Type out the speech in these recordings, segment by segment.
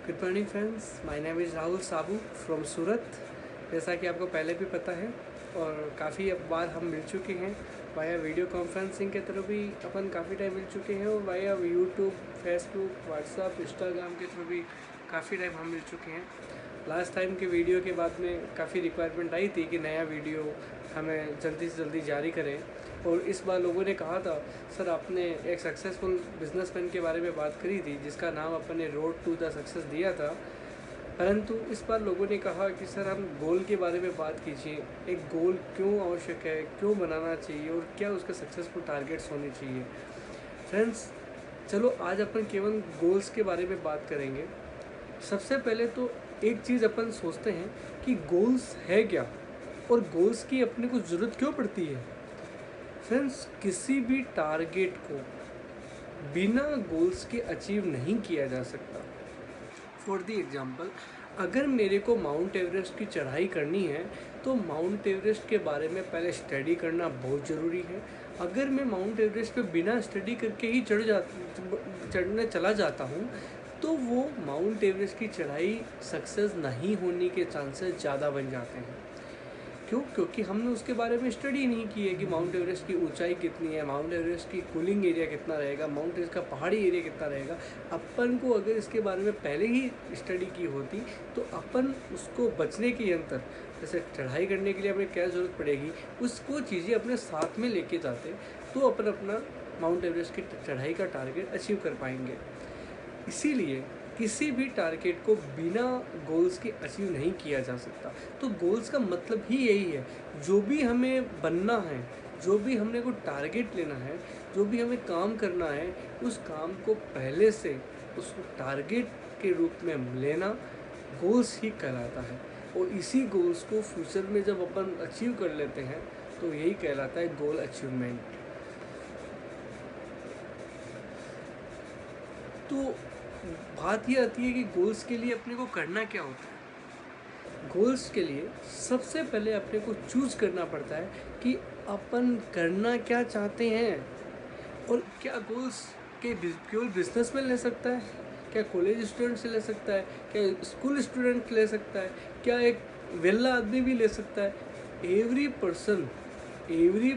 Good morning friends, my name is Rahul Sabu from Surat. जैसा कि आपको पहले भी पता है और काफ़ी बार हम मिल चुके हैं वाया वीडियो कॉन्फ्रेंसिंग के थ्रू भी अपन काफ़ी टाइम मिल चुके हैं और via YouTube, Facebook, WhatsApp, Instagram के थ्रू भी काफ़ी टाइम हम मिल चुके हैं। लास्ट टाइम के वीडियो के बाद में काफ़ी रिक्वायरमेंट आई थी कि नया वीडियो हमें जल्दी से जल्दी जारी करें और इस बार लोगों ने कहा था सर आपने एक सक्सेसफुल बिजनेसमैन के बारे में बात करी थी जिसका नाम अपन ने रोड टू द सक्सेस दिया था, परंतु इस बार लोगों ने कहा कि सर हम गोल के बारे में बात कीजिए। एक गोल क्यों आवश्यक है, क्यों बनाना चाहिए और क्या उसके सक्सेसफुल टारगेट्स होने चाहिए। फ्रेंड्स, चलो आज अपन केवल गोल्स के बारे में बात करेंगे। सबसे पहले तो एक चीज़ अपन सोचते हैं कि गोल्स है क्या और गोल्स की अपने को ज़रूरत क्यों पड़ती है। फ्रेंड्स, किसी भी टारगेट को बिना गोल्स के अचीव नहीं किया जा सकता। फॉर दी एग्जाम्पल, अगर मेरे को माउंट एवरेस्ट की चढ़ाई करनी है तो माउंट एवरेस्ट के बारे में पहले स्टडी करना बहुत ज़रूरी है। अगर मैं माउंट एवरेस्ट पे बिना स्टडी करके ही चढ़ने चला जाता हूँ तो वो माउंट एवरेस्ट की चढ़ाई सक्सेस नहीं होने के चांसेस ज़्यादा बन जाते हैं। क्यों? क्योंकि हमने उसके बारे में स्टडी नहीं की है कि माउंट एवरेस्ट की ऊंचाई कितनी है, माउंट एवरेस्ट की कूलिंग एरिया कितना रहेगा, माउंट एवरेस्ट का पहाड़ी एरिया कितना रहेगा। अपन को अगर इसके बारे में पहले ही स्टडी की होती तो अपन उसको बचने के अंतर, जैसे चढ़ाई करने के लिए हमें क्या ज़रूरत पड़ेगी, उसको चीज़ें अपने साथ में लेके जाते तो अपन अपना माउंट एवरेस्ट की चढ़ाई का टारगेट अचीव कर पाएंगे। इसीलिए किसी भी टारगेट को बिना गोल्स के अचीव नहीं किया जा सकता। तो गोल्स का मतलब ही यही है, जो भी हमें बनना है, जो भी हमने को टारगेट लेना है, जो भी हमें काम करना है, उस काम को पहले से उस टारगेट के रूप में लेना गोल्स ही कहलाता है। और इसी गोल्स को फ्यूचर में जब अपन अचीव कर लेते हैं तो यही कहलाता है गोल अचीवमेंट। तो बात ये आती है कि गोल्स के लिए अपने को करना क्या होता है। गोल्स के लिए सबसे पहले अपने को चूज़ करना पड़ता है कि अपन करना क्या चाहते हैं। और क्या गोल्स के केवल बिजनेसमैन ले सकता है, क्या कॉलेज स्टूडेंट से ले सकता है, क्या स्कूल स्टूडेंट ले सकता है, क्या एक वेला आदमी भी ले सकता है। एवरी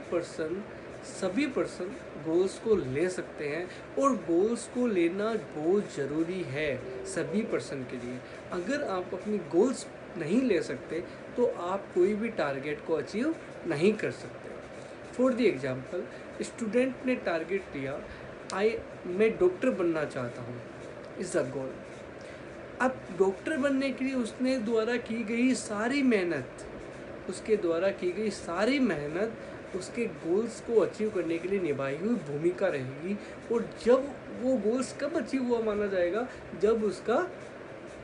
पर्सन सभी पर्सन गोल्स को ले सकते हैं और गोल्स को लेना बहुत ज़रूरी है सभी पर्सन के लिए। अगर आप अपनी गोल्स नहीं ले सकते तो आप कोई भी टारगेट को अचीव नहीं कर सकते। फॉर दी एग्जांपल, स्टूडेंट ने टारगेट लिया मैं डॉक्टर बनना चाहता हूँ, इज़ द गोल। अब डॉक्टर बनने के लिए उसके द्वारा की गई सारी मेहनत उसके गोल्स को अचीव करने के लिए निभाई हुई भूमिका रहेगी। और जब वो गोल्स कब अचीव हुआ माना जाएगा, जब उसका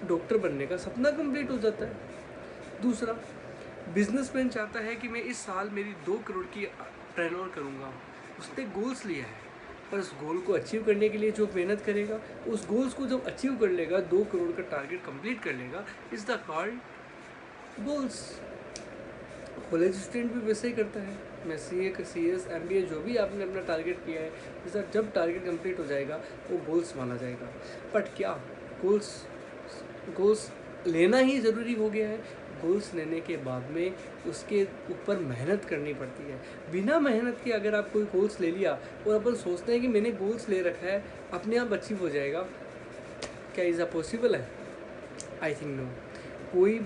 डॉक्टर बनने का सपना कंप्लीट हो जाता है। दूसरा, बिजनेसमैन चाहता है कि मैं इस साल मेरी 2 करोड़ की टर्नओवर करूँगा। उसने गोल्स लिया है, पर उस गोल को अचीव करने के लिए जो मेहनत करेगा, उस गोल्स को जब अचीव कर लेगा, 2 करोड़ का टारगेट कंप्लीट कर लेगा, is the called goals. College student भी वैसे ही करता है। मैं CS MBA जो भी आपने अपना टारगेट किया है, जैसा जब टारगेट कंप्लीट हो जाएगा वो गोल्स माना जाएगा। बट क्या गोल्स लेना ही ज़रूरी हो गया है? गोल्स लेने के बाद में उसके ऊपर मेहनत करनी पड़ती है। बिना मेहनत के अगर आप कोई गोल्स ले लिया और अपन सोचते हैं कि मैंने गोल्स ले रखा है अपने आप अचीव हो जाएगा, क्या इज़ पॉसिबल है? I think no. कोई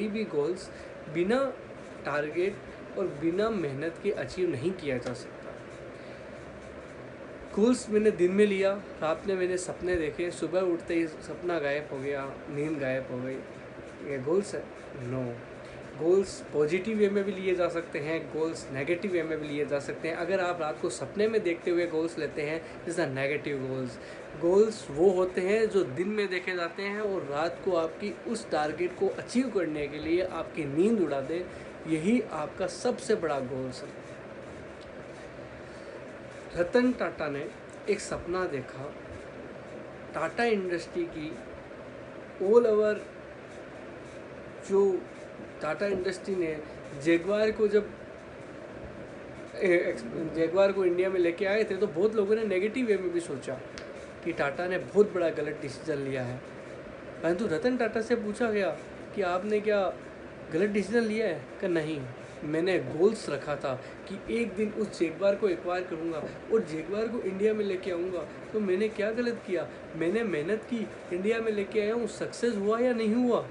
भी गोल्स बिना टारगेट और बिना मेहनत के अचीव नहीं किया जा सकता। गोल्स मैंने दिन में लिया, रात में मैंने सपने देखे, सुबह उठते ही सपना गायब हो गया, नींद गायब हो गई, ये गोल्स है? नो। गोल्स पॉजिटिव वे में भी लिए जा सकते हैं, गोल्स नेगेटिव वे में भी लिए जा सकते हैं। अगर आप रात को सपने में देखते हुए गोल्स लेते हैं, is the negative goals. Goals वो होते हैं जो दिन में देखे जाते हैं और रात को आपकी उस टारगेट को अचीव करने के लिए आपकी नींद उड़ा दे, यही आपका सबसे बड़ा गोल्स है। रतन टाटा ने एक सपना देखा, टाटा इंडस्ट्री की ऑल ओवर, जो टाटा इंडस्ट्री ने जैगवार को इंडिया में लेके आए थे तो बहुत लोगों ने नेगेटिव वे में भी सोचा कि टाटा ने बहुत बड़ा गलत डिसीजन लिया है। परंतु रतन टाटा से पूछा गया कि आपने क्या गलत डिसीजन लिया है? कि नहीं, मैंने गोल्स रखा था कि एक दिन उस जैगवार को एक्वायर करूँगा और जैगवार को इंडिया में लेके आऊँगा। तो मैंने क्या गलत किया? मैंने मेहनत की, इंडिया में लेके आया हूँ, सक्सेस हुआ या नहीं हुआ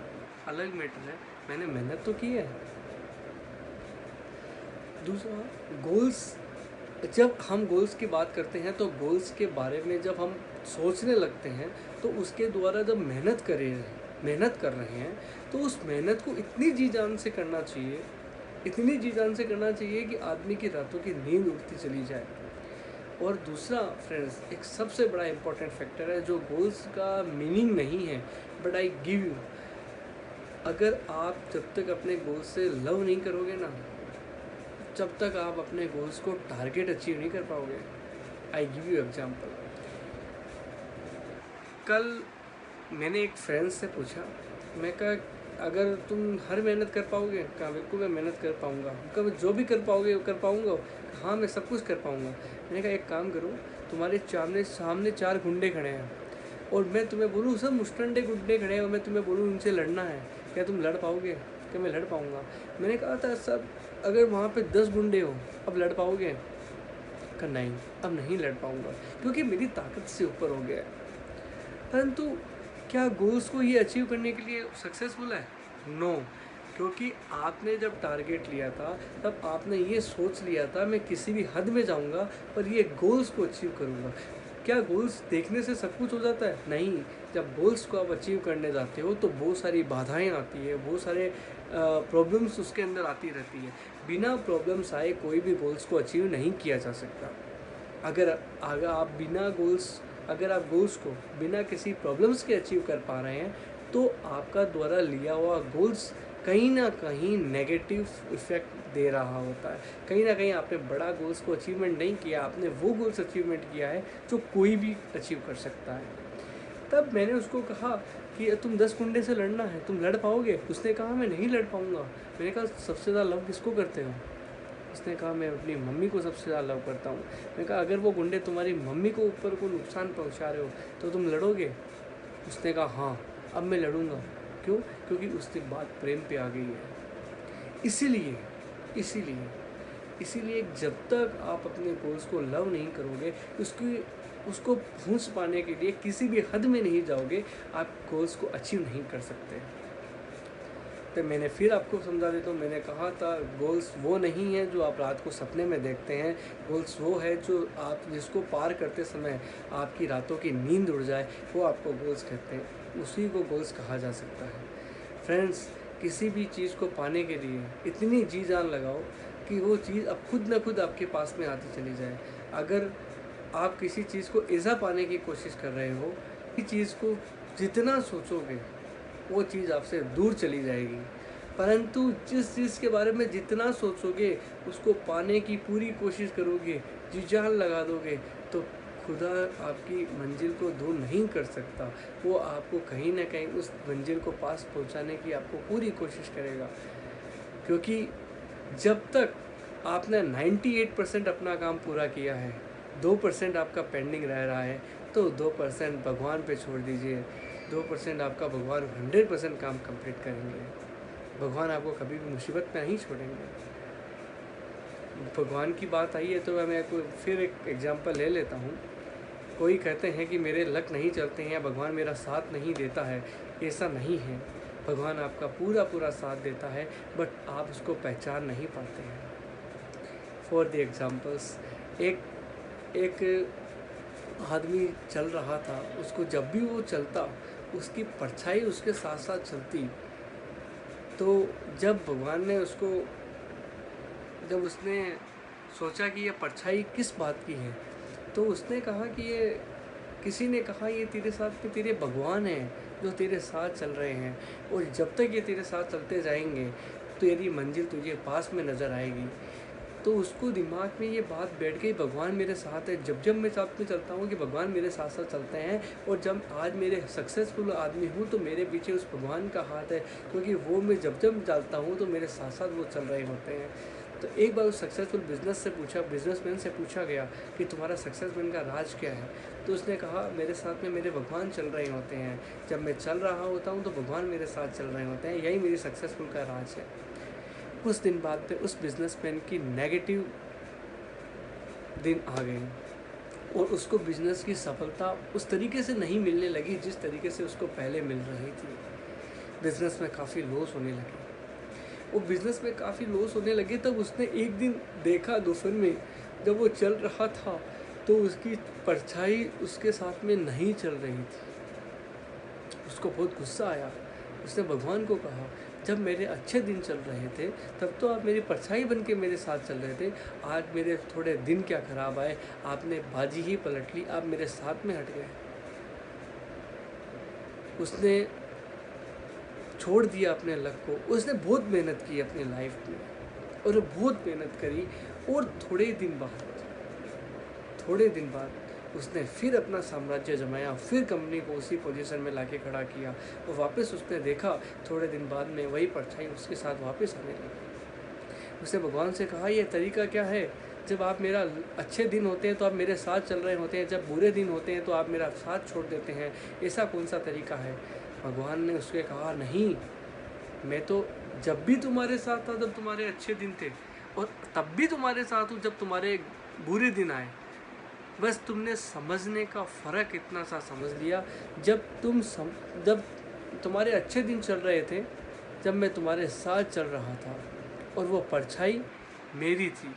अलग मैटर है, मैंने मेहनत तो की है। दूसरा, गोल्स, जब हम गोल्स की बात करते हैं तो गोल्स के बारे में जब हम सोचने लगते हैं तो उसके द्वारा जब मेहनत कर रहे हैं तो उस मेहनत को इतनी जी जान से करना चाहिए, इतनी जी जान से करना चाहिए कि आदमी की रातों की नींद उड़ती चली जाए। और दूसरा फ्रेंड्स, एक सबसे बड़ा इम्पोर्टेंट फैक्टर है जो गोल्स का मीनिंग नहीं है, बट आई गिव यू, अगर आप जब तक अपने गोल्स से लव नहीं करोगे ना, जब तक आप अपने गोल्स को टारगेट अचीव नहीं कर पाओगे। I give you example. कल मैंने एक फ्रेंड से पूछा, मैं कहा अगर तुम हर मेहनत कर पाओगे? कहा बिल्कुल मैं मेहनत कर पाऊँगा। कब जो भी कर पाओगे वो कर पाऊँगा? हाँ मैं सब कुछ कर पाऊँगा। मैंने कहा एक काम करो, तुम्हारे सामने 4 गुंडे खड़े हैं और मैं तुम्हें बोलूँ सब मुस्टंडे गुंडे खड़े हैं और मैं तुम्हें बोलूँ उनसे लड़ना है, क्या तुम लड़ पाओगे? क्या मैं लड़ पाऊँगा? मैंने कहा था सब, अगर वहाँ पे 10 गुंडे हो अब लड़ पाओगे? कहा नहीं, अब नहीं लड़ पाऊँगा क्योंकि मेरी ताकत से ऊपर हो गया है। परंतु क्या गोल्स को ये अचीव करने के लिए सक्सेसफुल है? नो, क्योंकि आपने जब टारगेट लिया था तब आपने ये सोच लिया था मैं किसी भी हद में जाऊंगा पर ये गोल्स को अचीव करूंगा। क्या गोल्स देखने से सब कुछ हो जाता है? नहीं, जब गोल्स को आप अचीव करने जाते हो तो बहुत सारी बाधाएं आती है, बहुत सारे प्रॉब्लम्स उसके अंदर आती रहती है। बिना प्रॉब्लम्स आए कोई भी गोल्स को अचीव नहीं किया जा सकता। अगर आप गोल्स को बिना किसी प्रॉब्लम्स के अचीव कर पा रहे हैं तो आपका द्वारा लिया हुआ गोल्स कहीं ना कहीं नेगेटिव इफेक्ट दे रहा होता है। कहीं ना कहीं आपने बड़ा गोल्स को अचीवमेंट नहीं किया, आपने वो गोल्स अचीवमेंट किया है जो कोई भी अचीव कर सकता है। तब मैंने उसको कहा कि तुम 10 गुंडे से लड़ना है, तुम लड़ पाओगे? उसने कहा मैं नहीं लड़ पाऊँगा। मैंने कहा सबसे ज़्यादा लव किसको करते हो? उसने कहा मैं अपनी मम्मी को सबसे ज़्यादा लव करता हूँ। मैंने कहा अगर वो गुंडे तुम्हारी मम्मी को ऊपर को नुकसान पहुँचा रहे हो तो तुम लड़ोगे? उसने कहा हाँ, अब मैं लड़ूंगा। क्यों? क्योंकि उसके बाद प्रेम पे आ गई है। इसीलिए जब तक आप अपने गोल्स को लव नहीं करोगे, उसको पहुँच पाने के लिए किसी भी हद में नहीं जाओगे, आप गोल्स को अचीव नहीं कर सकते। तो मैंने फिर आपको समझा देता हूँ, मैंने कहा था गोल्स वो नहीं है जो आप रात को सपने में देखते हैं। गोल्स वो है जो आप जिसको पार करते समय आपकी रातों की नींद उड़ जाए, वो आपको गोल्स कहते हैं, उसी को गोल्स कहा जा सकता है। फ्रेंड्स, किसी भी चीज़ को पाने के लिए इतनी जी जान लगाओ कि वो चीज़ अब खुद न खुद आपके पास में आती चली जाए। अगर आप किसी चीज़ को ऐसा पाने की कोशिश कर रहे हो, इस चीज़ को जितना सोचोगे वो चीज़ आपसे दूर चली जाएगी। परंतु जिस चीज़ के बारे में जितना सोचोगे, उसको पाने की पूरी कोशिश करोगे, जी जान लगा दोगे, तो खुदा आपकी मंजिल को दूर नहीं कर सकता। वो आपको कहीं ना कहीं उस मंजिल को पास पहुंचाने की आपको पूरी कोशिश करेगा। क्योंकि जब तक आपने 98% अपना काम पूरा किया है, 2% आपका पेंडिंग रह रहा है, तो 2% भगवान पे छोड़ दीजिए। 2% आपका भगवान 100% काम कंप्लीट करेंगे। भगवान आपको कभी भी मुसीबत में नहीं छोड़ेंगे। भगवान की बात आई है तो मैं फिर एक एग्जांपल ले लेता हूँ। कोई कहते हैं कि मेरे लक नहीं चलते हैं या भगवान मेरा साथ नहीं देता है, ऐसा नहीं है। भगवान आपका पूरा साथ देता है, बट आप उसको पहचान नहीं पाते हैं। फॉर द एग्जांपल्स, एक आदमी चल रहा था, उसको जब भी वो चलता उसकी परछाई उसके साथ साथ चलती। तो जब उसने सोचा कि ये परछाई किस बात की है, तो उसने कहा कि किसी ने कहा ये तेरे साथ में तेरे भगवान हैं जो तेरे साथ चल रहे हैं, और जब तक ये तेरे साथ चलते जाएंगे तो तेरी मंजिल तुझे पास में नज़र आएगी। तो उसको दिमाग में ये बात बैठ गई, भगवान मेरे साथ है। जब मैं साथ में चलता हूँ कि भगवान मेरे साथ साथ चलते हैं, और जब आज मेरे सक्सेसफुल आदमी हूँ तो मेरे पीछे उस भगवान का हाथ है, क्योंकि वो मैं जब चलता हूँ तो मेरे साथ साथ वो चल रहे होते हैं। तो एक बार उस सक्सेसफुल बिजनेसमैन से पूछा गया कि तुम्हारा सक्सेसमैन का राज क्या है। तो उसने कहा मेरे साथ में मेरे भगवान चल रहे होते हैं, जब मैं चल रहा होता हूँ तो भगवान मेरे साथ चल रहे होते हैं, यही मेरी सक्सेसफुल का राज है। कुछ दिन बाद में उस बिजनेसमैन की नेगेटिव दिन आ गए और उसको बिजनेस की सफलता उस तरीके से नहीं मिलने लगी जिस तरीके से उसको पहले मिल रही थी। बिजनेस में काफ़ी लॉस होने लगे। वो बिजनेस में काफ़ी लॉस होने लगे तब उसने एक दिन देखा दोपहर में जब वो चल रहा था तो उसकी परछाई उसके साथ में नहीं चल रही थी। उसको बहुत गुस्सा आया। उसने भगवान को कहा जब मेरे अच्छे दिन चल रहे थे तब तो आप मेरी परछाई बन के मेरे साथ चल रहे थे, आज मेरे थोड़े दिन क्या ख़राब आए, आपने बाजी ही पलट ली, आप मेरे साथ में हट गए। उसने छोड़ दिया अपने लक को। उसने बहुत मेहनत की अपनी लाइफ में और बहुत मेहनत करी और थोड़े दिन बाद उसने फिर अपना साम्राज्य जमाया, फिर कंपनी को उसी पोजीशन में लाके खड़ा किया और वापस उसने देखा थोड़े दिन बाद में वही परछाई उसके साथ वापस आने लगी। उसने भगवान से कहा यह तरीका क्या है, जब आप मेरा अच्छे दिन होते हैं तो आप मेरे साथ चल रहे होते हैं, जब बुरे दिन होते हैं तो आप मेरा साथ छोड़ देते हैं, ऐसा कौन सा तरीका है। भगवान ने उसके कहा नहीं, मैं तो जब भी तुम्हारे साथ था जब तुम्हारे अच्छे दिन थे और तब भी तुम्हारे साथ हूँ जब तुम्हारे बुरे दिन आए। बस तुमने समझने का फ़र्क इतना सा समझ लिया, जब तुम्हारे अच्छे दिन चल रहे थे, जब मैं तुम्हारे साथ चल रहा था और वो परछाई मेरी थी,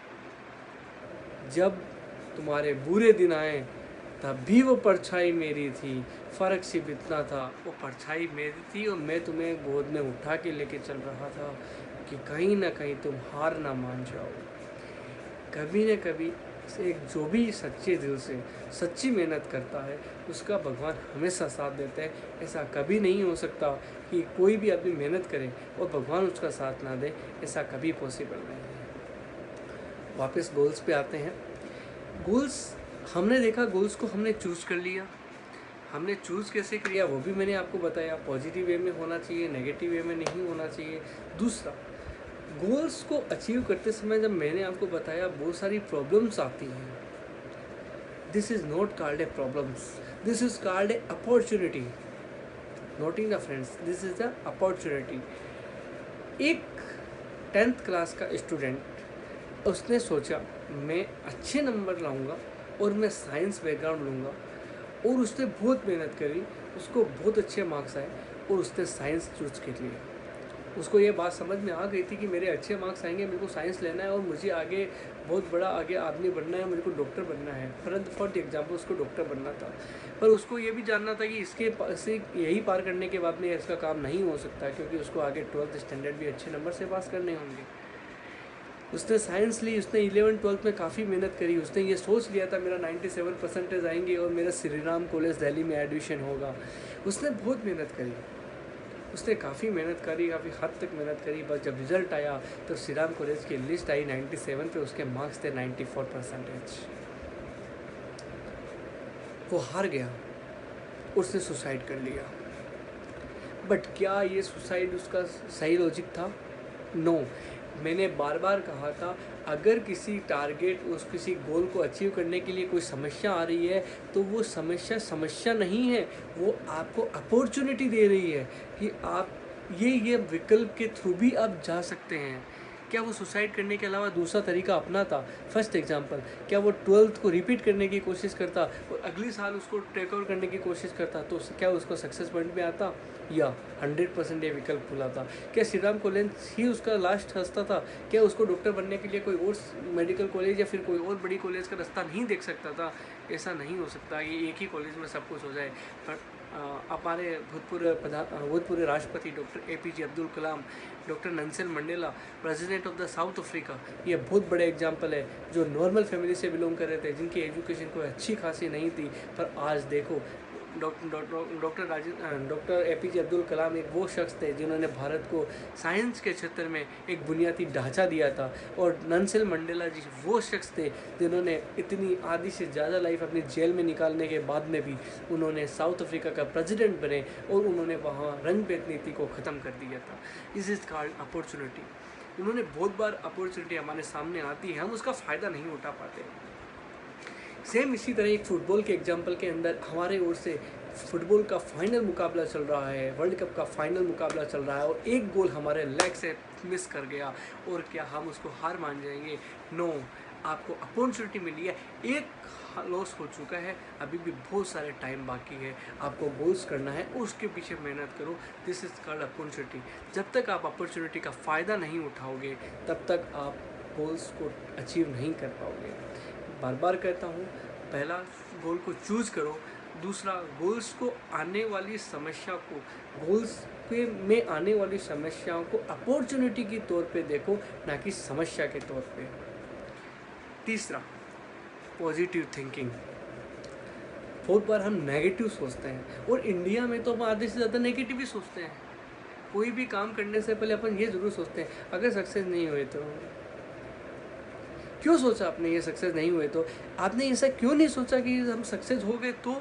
जब तुम्हारे बुरे दिन आए तब भी वो परछाई मेरी थी। फ़र्क सिर्फ इतना था, वो परछाई मेरी थी और मैं तुम्हें गोद में उठा के लेके चल रहा था कि कहीं ना कहीं तुम हार ना मान जाओ। कभी न कभी एक जो भी सच्चे दिल से सच्ची मेहनत करता है उसका भगवान हमेशा साथ देता है। ऐसा कभी नहीं हो सकता कि कोई भी आदमी मेहनत करे और भगवान उसका साथ ना दे, ऐसा कभी पॉसिबल नहीं है। वापस गोल्स पे आते हैं। गोल्स हमने देखा, गोल्स को हमने चूज़ कर लिया। हमने चूज़ कैसे किया वो भी मैंने आपको बताया। पॉजिटिव वे में होना चाहिए, नेगेटिव वे में नहीं होना चाहिए। दूसरा, गोल्स को अचीव करते समय जब मैंने आपको बताया बहुत सारी प्रॉब्लम्स आती हैं, this is not called a problems, this is called a opportunity. Noting the friends, this is the opportunity. एक 10th क्लास का स्टूडेंट, उसने सोचा मैं अच्छे नंबर लाऊंगा और मैं साइंस बैकग्राउंड लूँगा, और उसने बहुत मेहनत करी, उसको बहुत अच्छे मार्क्स आए और उसने साइंस चूज़ कर लिया। उसको ये बात समझ में आ गई थी कि मेरे अच्छे मार्क्स आएंगे, मेरे को साइंस लेना है और मुझे आगे बहुत बड़ा आगे आदमी बनना है, मेरे को डॉक्टर बनना है। फॉर एग्जाम्पल उसको डॉक्टर बनना था, पर उसको ये भी जानना था कि इसके से यही पार करने के बाद में इसका काम नहीं हो सकता, क्योंकि उसको आगे 12th स्टैंडर्ड भी अच्छे नंबर से पास करने होंगे। उसने साइंस ली, उसने 11th-12th में काफ़ी मेहनत करी। उसने ये सोच लिया था मेरा 97% आएंगे और मेरा श्री राम कॉलेज दिल्ली में एडमिशन होगा। उसने बहुत मेहनत करी, उसने काफ़ी मेहनत करी, काफ़ी हद तक मेहनत करी। बस जब रिज़ल्ट आया तो श्री राम कॉलेज की लिस्ट आई 97 पे, उसके मार्क्स थे 94%। वो हार गया, उसने सुसाइड कर लिया। बट क्या ये सुसाइड उसका सही लॉजिक था? नो। मैंने बार बार कहा था, अगर किसी टारगेट किसी गोल को अचीव करने के लिए कोई समस्या आ रही है तो वो समस्या नहीं है, वो आपको अपॉर्चुनिटी दे रही है कि आप ये विकल्प के थ्रू भी आप जा सकते हैं। क्या वो सुसाइड करने के अलावा दूसरा तरीका अपनाता? फर्स्ट एग्जांपल, क्या वो 12th को रिपीट करने की कोशिश करता और अगले साल उसको टेक ओवर करने की कोशिश करता, तो क्या उसको सक्सेस पॉइंट में आता? या 100% ये विकल्प खुला था। क्या श्री राम कॉलेज ही उसका लास्ट रास्ता था? क्या उसको डॉक्टर बनने के लिए कोई और मेडिकल कॉलेज या फिर कोई और बड़ी कॉलेज का रास्ता नहीं देख सकता था? ऐसा नहीं हो सकता ये एक ही कॉलेज में सब कुछ हो जाए। पर हमारे भूतपूर्व राष्ट्रपति doctor APJ Abdul Kalam, doctor Nelson Mandela, president of the south Africa, ये बहुत बड़े एग्जाम्पल है, जो नॉर्मल फैमिली से बिलोंग कर रहे थे, जिनकी एजुकेशन कोई अच्छी खासी नहीं थी, पर आज देखो डॉक्टर APJ अब्दुल कलाम एक वो शख्स थे जिन्होंने भारत को साइंस के क्षेत्र में एक बुनियादी ढांचा दिया था, और नेल्सन मंडेला जी वो शख्स थे जिन्होंने इतनी आधी से ज़्यादा लाइफ अपनी जेल में निकालने के बाद में भी उन्होंने साउथ अफ्रीका का प्रेसिडेंट बने और उन्होंने वहाँ रंग भेद नीति को ख़त्म कर दिया था। This is called opportunity. उन्होंने बहुत बार अपॉर्चुनिटी हमारे सामने आती है, हम उसका फ़ायदा नहीं उठा पाते। सेम इसी तरह एक फ़ुटबॉल के एग्जांपल के अंदर हमारे ओर से फुटबॉल का फाइनल मुकाबला चल रहा है, वर्ल्ड कप का फाइनल मुकाबला चल रहा है और एक गोल हमारे लेग से मिस कर गया और क्या हम उसको हार मान जाएंगे? नो, आपको अपॉर्चुनिटी मिली है, एक लॉस हो चुका है, अभी भी बहुत सारे टाइम बाकी है, आपको गोल्स करना है, उसके पीछे मेहनत करो। This is called opportunity. जब तक आप अपॉर्चुनिटी का फ़ायदा नहीं उठाओगे तब तक आप गोल्स को अचीव नहीं कर पाओगे। बार बार कहता हूँ, पहला गोल को चूज़ करो, दूसरा गोल्स को आने वाली समस्या को गोल्स के में आने वाली समस्याओं को अपॉर्चुनिटी के तौर पे देखो, ना कि समस्या के तौर पे। तीसरा, पॉजिटिव थिंकिंग। बहुत बार हम नेगेटिव सोचते हैं और इंडिया में तो हम आधे से ज़्यादा नेगेटिव ही सोचते हैं। कोई भी काम करने से पहले अपन ये ज़रूर सोचते हैं, अगर सक्सेस नहीं हुए तो क्यों सोचा आपने ये सक्सेस नहीं हुए तो? आपने ऐसा क्यों नहीं सोचा कि हम सक्सेस हो गए तो?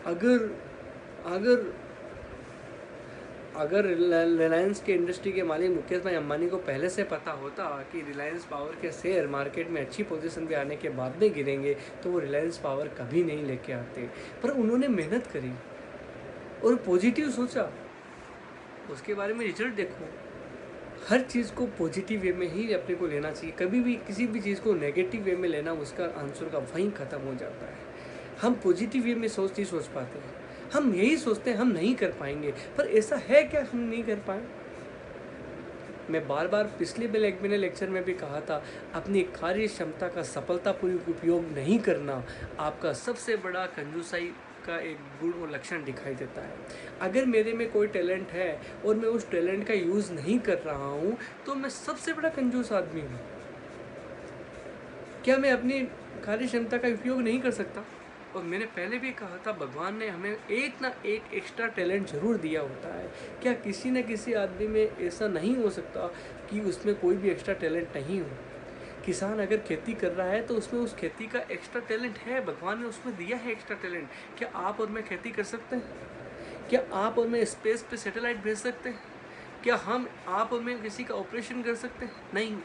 अगर अगर अगर रिलायंस के इंडस्ट्री के मालिक मुकेश भाई अंबानी को पहले से पता होता कि रिलायंस पावर के शेयर मार्केट में अच्छी पोजीशन पे आने के बाद में गिरेंगे तो वो रिलायंस पावर कभी नहीं लेके आते। पर उन्होंने मेहनत करी और पॉजिटिव सोचा, उसके बारे में रिजल्ट देखो। हर चीज़ को पॉजिटिव वे में ही अपने को लेना चाहिए। कभी भी किसी भी चीज़ को नेगेटिव वे में लेना, उसका आंसर का वहीं ख़त्म हो जाता है। हम पॉजिटिव वे में नहीं सोच पाते हैं, हम यही सोचते हैं हम नहीं कर पाएंगे, पर ऐसा है क्या हम नहीं कर पाए? मैं बार बार पिछले मैंने लेक्चर में भी कहा था, अपनी कार्य क्षमता का सफलतापूर्वक उपयोग नहीं करना आपका सबसे बड़ा कंजूसाई का एक गुण और लक्षण दिखाई देता है। अगर मेरे में कोई टैलेंट है और मैं उस टैलेंट का यूज़ नहीं कर रहा हूँ तो मैं सबसे बड़ा कंजूस आदमी हूँ। क्या मैं अपनी कार्य क्षमता का उपयोग नहीं कर सकता? और मैंने पहले भी कहा था, भगवान ने हमें एक ना एक एक्स्ट्रा टैलेंट ज़रूर दिया होता है। क्या किसी न किसी आदमी में ऐसा नहीं हो सकता कि उसमें कोई भी एक्स्ट्रा टैलेंट नहीं हो? किसान अगर खेती कर रहा है तो उसमें उस खेती का एक्स्ट्रा टैलेंट है, भगवान ने उसमें दिया है एक्स्ट्रा टैलेंट। क्या आप और मैं खेती कर सकते हैं? क्या आप और मैं स्पेस पे सैटेलाइट भेज सकते हैं? क्या हम आप और मैं किसी का ऑपरेशन कर सकते हैं? नहीं।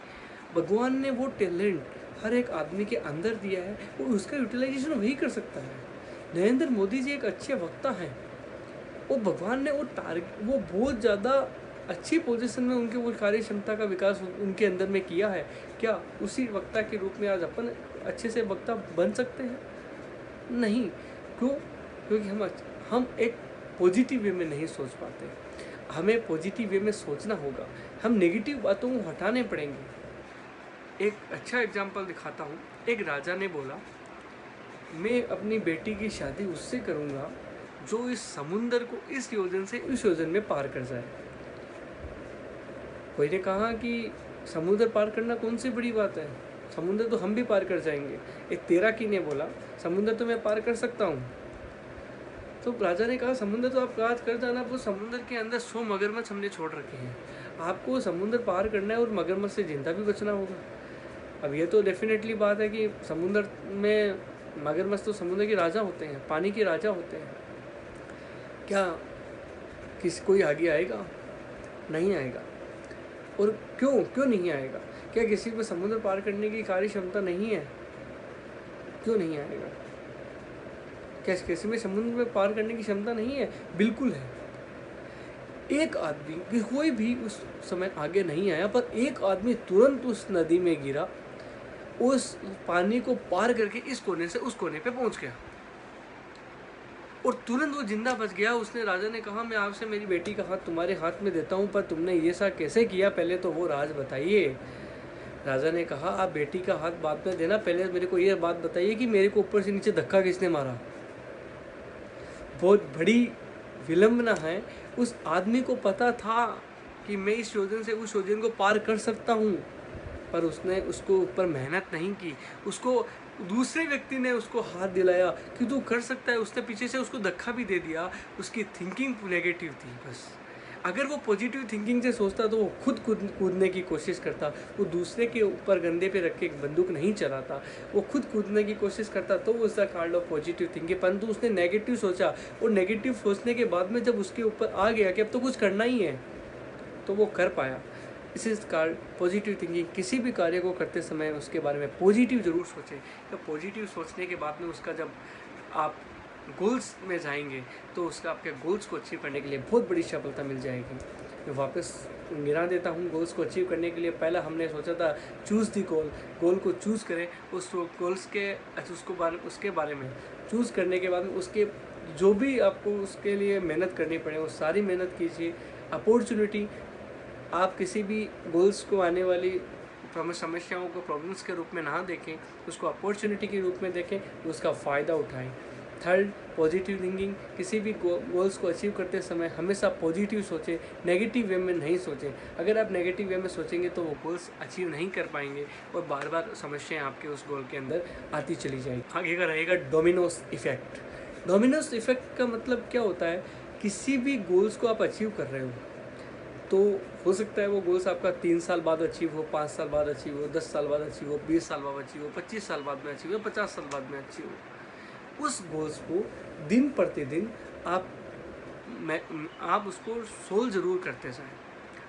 भगवान ने वो टैलेंट हर एक आदमी के अंदर दिया है और उसका यूटिलाइजेशन वही कर सकता है। नरेंद्र मोदी जी एक अच्छे वक्ता हैं और भगवान ने वो बहुत ज़्यादा अच्छी पोजीशन में उनके वो कार्य क्षमता का विकास उनके अंदर में किया है। क्या उसी वक्ता के रूप में आज अपन अच्छे से वक्ता बन सकते हैं? नहीं। क्यों? क्योंकि हम एक पॉजिटिव वे में नहीं सोच पाते। हमें पॉजिटिव वे में सोचना होगा, हम नेगेटिव बातों को हटाने पड़ेंगे। एक अच्छा एग्जाम्पल दिखाता हूँ। एक राजा ने बोला, मैं अपनी बेटी की शादी उससे करूँगा जो इस समुंदर को इस योजन से उस योजन में पार कर जाए। कोई ने कहा कि समुद्र पार करना कौन सी बड़ी बात है, समुद्र तो हम भी पार कर जाएंगे। एक तैराकी ने बोला, समुद्र तो मैं पार कर सकता हूँ। तो राजा ने कहा, समुद्र तो आप पार कर जाना, वो समुद्र के अंदर 100 मगरमच्छ हमने छोड़ रखे हैं, आपको समुद्र पार करना है और मगरमच्छ से जिंदा भी बचना होगा। अब ये तो डेफिनेटली बात है कि समुद्र में मगरमच्छ तो समुद्र के राजा होते हैं, पानी के राजा होते हैं। क्या कोई आगे आएगा? नहीं आएगा। और क्यों नहीं आएगा? क्या किसी को समुद्र पार करने की कार्य क्षमता नहीं है? क्यों नहीं आएगा? क्या किसी में समुद्र में पार करने की क्षमता नहीं है? बिल्कुल है। एक आदमी, कोई भी उस समय आगे नहीं आया, पर एक आदमी तुरंत उस नदी में गिरा, उस पानी को पार करके इस कोने से उस कोने पे पहुंच गया और तुरंत वो जिंदा बच गया। उसने, राजा ने कहा, मैं आपसे मेरी बेटी का हाथ तुम्हारे हाथ में देता हूँ, पर तुमने ये सब कैसे किया, पहले तो वो राज बताइए। राजा ने कहा, आप बेटी का हाथ बाद में देना, पहले मेरे को ये बात बताइए कि मेरे को ऊपर से नीचे धक्का किसने मारा। बहुत बड़ी विलंबना है। उस आदमी को पता था कि मैं इस योजन से उस योजन को पार कर सकता हूँ, पर उसने उसको ऊपर मेहनत नहीं की। उसको दूसरे व्यक्ति ने उसको हाथ दिलाया कि तू कर सकता है, उसने पीछे से उसको धक्का भी दे दिया। उसकी थिंकिंग नेगेटिव थी। बस अगर वो पॉजिटिव थिंकिंग से सोचता तो वो खुद कूदने की कोशिश करता, वो दूसरे के ऊपर गंदे पे रख के एक बंदूक नहीं चलाता, वो खुद कूदने की कोशिश करता, तो वो उसका काइंड ऑफ पॉजिटिव थिंकिंग। परंतु उसने नेगेटिव सोचा और नेगेटिव सोचने के बाद में जब उसके ऊपर आ गया कि अब तो कुछ करना ही है, तो वो कर पाया। इसी कारण पॉजिटिव थिंकिंग, किसी भी कार्य को करते समय उसके बारे में पॉजिटिव ज़रूर सोचें। तो पॉजिटिव सोचने के बाद में उसका जब आप गोल्स में जाएंगे तो उसका आपके गोल्स को अचीव करने के लिए बहुत बड़ी सफलता मिल जाएगी। मैं वापस गिरा देता हूँ, गोल्स को अचीव करने के लिए पहला हमने सोचा था चूज़ दी गोल को चूज़ करें, उस गोल्स के उसके बारे में चूज़ करने के बाद में उसके जो भी आपको उसके लिए मेहनत करनी पड़े वो सारी मेहनत कीजिए। अपॉर्चुनिटी, आप किसी भी गोल्स को आने वाली समस्याओं को प्रॉब्लम्स के रूप में ना देखें, उसको अपॉर्चुनिटी के रूप में देखें, उसका फ़ायदा उठाएं। थर्ड, पॉजिटिव थिंकिंग, किसी भी गोल्स को अचीव करते समय हमेशा पॉजिटिव सोचें, नेगेटिव वे में नहीं सोचें। अगर आप नेगेटिव वे में सोचेंगे तो वो गोल्स अचीव नहीं कर पाएंगे और बार बार समस्याएं आपके उस गोल के अंदर आती चली जाएगी। आगे का रहेगा डोमिनोज इफेक्ट। डोमिनोज इफेक्ट का मतलब क्या होता है, किसी भी गोल्स को आप अचीव कर रहे हो तो हो सकता है वो गोल्स आपका 3 साल बाद अचीव हो, 5 साल बाद अचीव हो, 10 साल बाद अचीव हो, 20 साल बाद अचीव हो, 25 साल बाद में अचीव हो, 50 साल बाद में अचीव हो। उस गोल्स को दिन प्रतिदिन आप उसको सोल्व ज़रूर करते जाएं।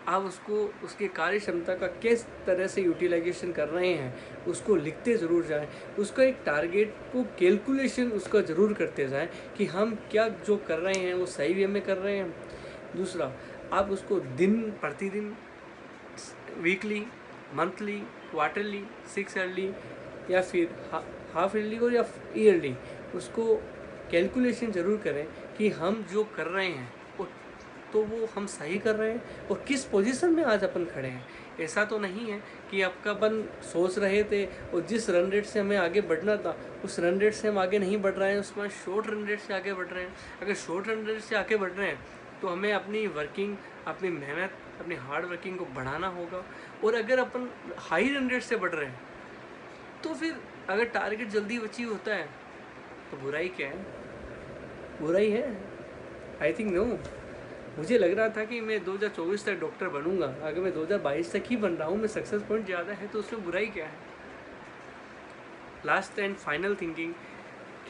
आप उसको उसकी कार्य क्षमता का किस तरह से यूटिलाइजेशन कर रहे हैं उसको लिखते ज़रूर जाएं। उसका एक टारगेट को कैलकुलेशन उसका ज़रूर करते जाएं कि हम क्या जो कर रहे हैं वो सही वे में कर रहे हैं। दूसरा, आप उसको दिन प्रतिदिन, वीकली, मंथली, क्वार्टरली, 6 ईयरली या फिर हाफ ईयरली और या ईयरली उसको कैलकुलेशन ज़रूर करें कि हम जो कर रहे हैं तो वो हम सही कर रहे हैं और किस पोजीशन में आज अपन खड़े हैं। ऐसा तो नहीं है कि आपका अपन सोच रहे थे और जिस रन रेट से हमें आगे बढ़ना था उस रन रेट से हम आगे नहीं बढ़ रहे हैं, उसमें शॉर्ट रन रेट से आगे बढ़ रहे हैं। अगर शॉर्ट रन रेट से आगे बढ़ रहे हैं तो हमें अपनी वर्किंग, अपनी मेहनत, अपनी हार्ड वर्किंग को बढ़ाना होगा। और अगर अपन हाई रन रेट से बढ़ रहे हैं तो फिर अगर टारगेट जल्दी अचीव होता है तो बुराई क्या है? बुराई है? I think no. मुझे लग रहा था कि मैं 2024 तक डॉक्टर बनूंगा, अगर मैं 2022 तक ही बन रहा हूँ, मैं सक्सेस पॉइंट ज़्यादा है तो उसमें बुराई क्या है? Last and final thinking,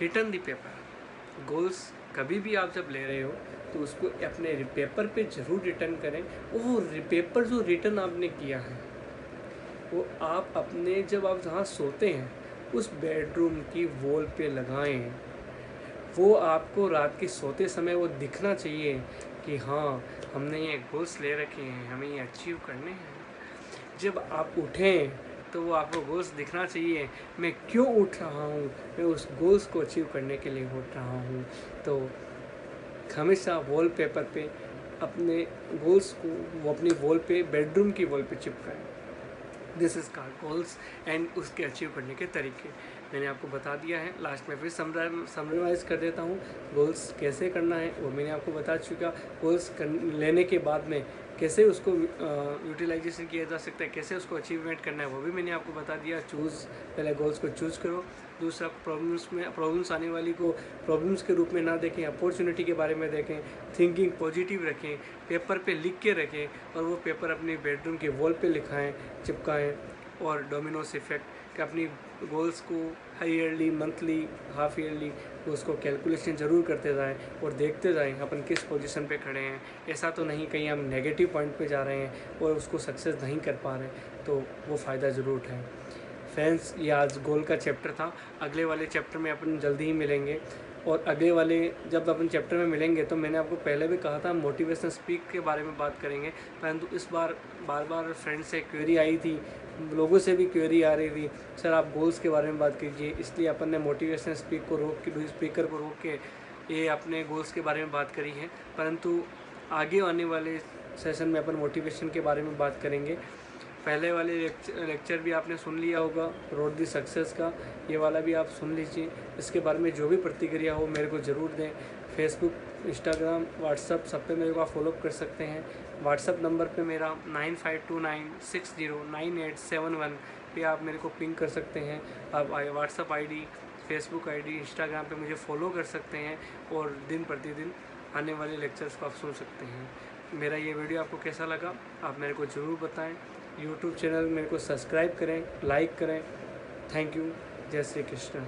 return the paper. Goals कभी भी आप जब ले रहे हो तो उसको अपने पेपर पे ज़रूर रिटर्न करें। वो पेपर जो रिटर्न आपने किया है वो आप अपने जब आप जहाँ सोते हैं उस बेडरूम की वॉल पे लगाएं। वो आपको रात के सोते समय वो दिखना चाहिए कि हाँ, हमने ये गोल्स ले रखे हैं, हमें ये अचीव करने हैं। जब आप उठें तो वो आपको गोल्स दिखना चाहिए, मैं क्यों उठ रहा हूँ, मैं उस गोल्स को अचीव करने के लिए उठ रहा हूँ। तो हमेशा वॉलपेपर पे अपने गोल्स को वो अपनी वॉल पे, बेडरूम की वॉल पे चिपकाएं। This is called goals and उसके अचीव करने के तरीके मैंने आपको बता दिया है। लास्ट में फिर समराइज़ कर देता हूँ। गोल्स कैसे करना है वो मैंने आपको बता चुका। गोल्स लेने के बाद में कैसे उसको यूटिलाइजेशन किया जा सकता है, कैसे उसको अचीवमेंट करना है वो भी मैंने आपको बता दिया। पहले गोल्स को चूज़ करो। दूसरा, प्रॉब्लम्स आने वाली को प्रॉब्लम्स के रूप में ना देखें, अपॉर्चुनिटी के बारे में देखें। थिंकिंग पॉजिटिव रखें, पेपर पे लिख के रखें और वो पेपर अपनी बेडरूम के वॉल पे लिखाएं, चिपकाएं। और डोमिनोज इफेक्ट कि अपनी गोल्स को ईयरली, मंथली, हाफ ईयरली उसको कैलकुलेशन ज़रूर करते जाएं और देखते जाएं अपन किस पोजीशन पे खड़े हैं। ऐसा तो नहीं कहीं हम नेगेटिव पॉइंट पे जा रहे हैं और उसको सक्सेस नहीं कर पा रहे, तो वो फ़ायदा ज़रूर उठाएं। फ्रेंड्स, ये आज गोल का चैप्टर था। अगले वाले चैप्टर में अपन जल्दी ही मिलेंगे और अगले वाले जब अपन चैप्टर में मिलेंगे तो मैंने आपको पहले भी कहा था मोटिवेशनल स्पीक के बारे में बात करेंगे, परंतु इस बार बार फ्रेंड से क्वेरी आई थी, लोगों से भी क्वेरी आ रही थी, सर आप गोल्स के बारे में बात कीजिए। इसलिए अपन ने मोटिवेशनल स्पीकर को रोक के ये अपने गोल्स के बारे में बात करी है। परंतु आगे आने वाले सेशन में अपन मोटिवेशन के बारे में बात करेंगे। पहले वाले लेक्चर भी आपने सुन लिया होगा, रोड दी सक्सेस का, ये वाला भी आप सुन लीजिए। इसके बारे में जो भी प्रतिक्रिया हो मेरे को ज़रूर दें। फेसबुक, इंस्टाग्राम, व्हाट्सअप सब पे मेरे को आप फॉलो कर सकते हैं। व्हाट्सअप नंबर पे मेरा 9529609871 पे आप मेरे को पिंग कर सकते हैं। आप WhatsApp ID, Facebook ID, Instagram पे मुझे फॉलो कर सकते हैं और दिन प्रतिदिन आने वाले लेक्चर्स को आप सुन सकते हैं। मेरा ये वीडियो आपको कैसा लगा आप मेरे को ज़रूर बताएं। यूट्यूब चैनल मेरे को सब्सक्राइब करें, लाइक करें। Thank you. जय श्री कृष्ण।